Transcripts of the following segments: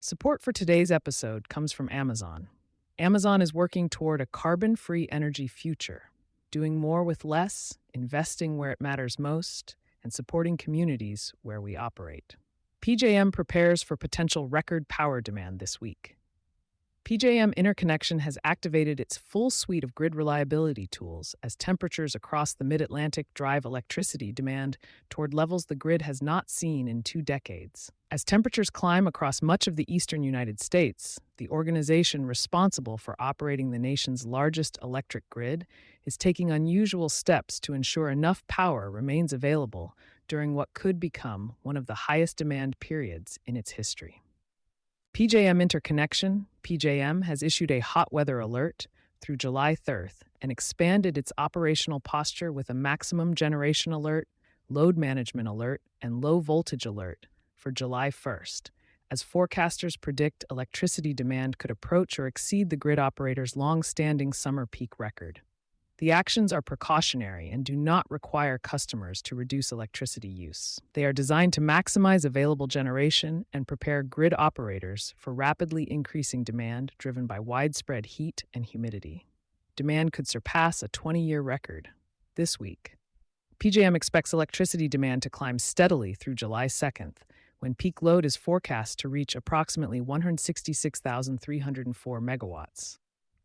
Support for today's episode comes from Amazon. Amazon is working toward a carbon free energy future, doing more with less, investing where it matters most, and supporting communities where we operate. PJM prepares for potential record power demand this week. PJM Interconnection has activated its full suite of grid reliability tools as temperatures across the mid-Atlantic drive electricity demand toward levels the grid has not seen in 2 decades. As temperatures climb across much of the eastern United States, the organization responsible for operating the nation's largest electric grid is taking unusual steps to ensure enough power remains available during what could become one of the highest demand periods in its history. PJM Interconnection, PJM, has issued a hot weather alert through July 3rd and expanded its operational posture with a maximum generation alert, load management alert, and low voltage alert for July 1st, as forecasters predict electricity demand could approach or exceed the grid operator's long-standing summer peak record. The actions are precautionary and do not require customers to reduce electricity use. They are designed to maximize available generation and prepare grid operators for rapidly increasing demand driven by widespread heat and humidity. Demand could surpass a 20-year record this week. PJM expects electricity demand to climb steadily through July 2nd, when peak load is forecast to reach approximately 166,304 megawatts.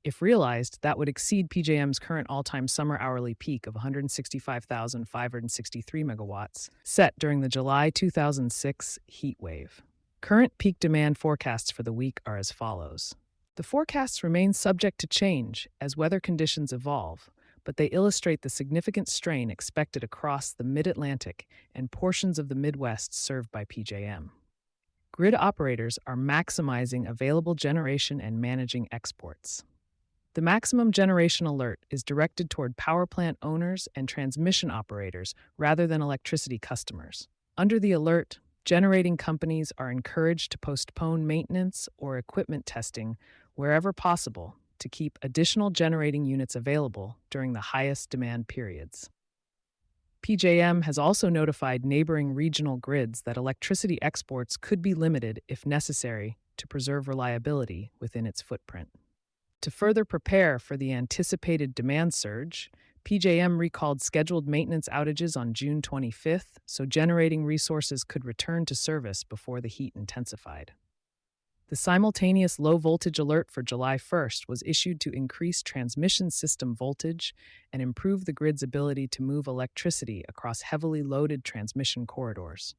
If realized, that would exceed PJM's current all-time summer hourly peak of 165,563 megawatts, set during the July 2006 heat wave. Current peak demand forecasts for the week are as follows. The forecasts remain subject to change as weather conditions evolve, but they illustrate the significant strain expected across the Mid-Atlantic and portions of the Midwest served by PJM. Grid operators are maximizing available generation and managing exports. The maximum generation alert is directed toward power plant owners and transmission operators rather than electricity customers. Under the alert, generating companies are encouraged to postpone maintenance or equipment testing wherever possible to keep additional generating units available during the highest demand periods. PJM has also notified neighboring regional grids that electricity exports could be limited if necessary to preserve reliability within its footprint. To further prepare for the anticipated demand surge, PJM recalled scheduled maintenance outages on June 25th so generating resources could return to service before the heat intensified. The simultaneous low-voltage alert for July 1st was issued to increase transmission system voltage and improve the grid's ability to move electricity across heavily loaded transmission corridors.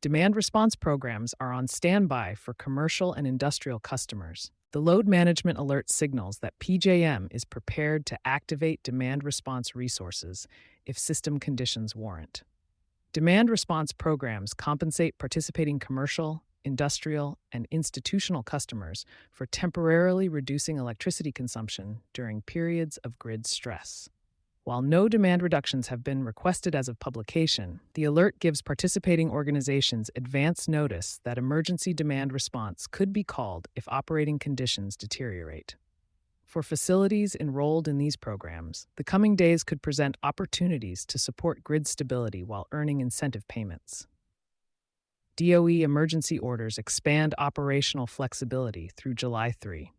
Demand response programs are on standby for commercial and industrial customers. The load management alert signals that PJM is prepared to activate demand response resources if system conditions warrant. Demand response programs compensate participating commercial, industrial, and institutional customers for temporarily reducing electricity consumption during periods of grid stress. While no demand reductions have been requested as of publication, the alert gives participating organizations advance notice that emergency demand response could be called if operating conditions deteriorate. For facilities enrolled in these programs, the coming days could present opportunities to support grid stability while earning incentive payments. DOE emergency orders expand operational flexibility through July 3.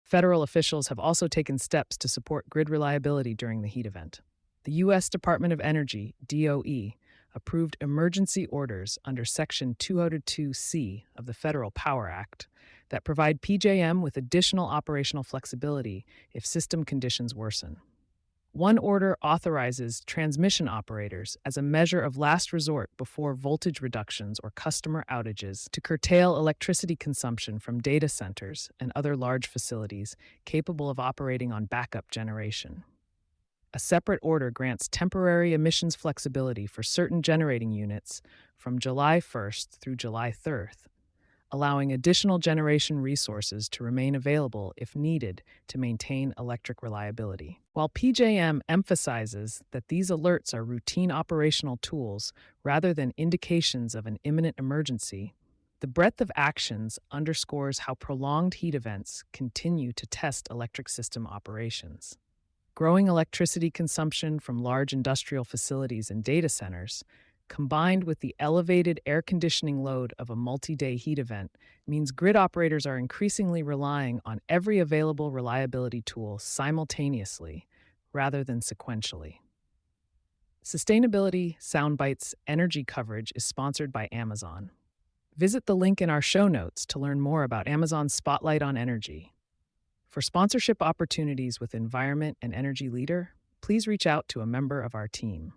Federal officials have also taken steps to support grid reliability during the heat event. The U.S. Department of Energy, DOE, approved emergency orders under Section 202C of the Federal Power Act that provide PJM with additional operational flexibility if system conditions worsen. One order authorizes transmission operators as a measure of last resort before voltage reductions or customer outages to curtail electricity consumption from data centers and other large facilities capable of operating on backup generation. A separate order grants temporary emissions flexibility for certain generating units from July 1st through July 3rd, allowing additional generation resources to remain available if needed to maintain electric reliability. While PJM emphasizes that these alerts are routine operational tools rather than indications of an imminent emergency, the breadth of actions underscores how prolonged heat events continue to test electric system operations. Growing electricity consumption from large industrial facilities and data centers, combined with the elevated air conditioning load of a multi-day heat event, means grid operators are increasingly relying on every available reliability tool simultaneously rather than sequentially. Sustainability Soundbites Energy coverage is sponsored by Amazon. Visit the link in our show notes to learn more about Amazon's Spotlight on Energy. For sponsorship opportunities with Environment and Energy Leader, please reach out to a member of our team.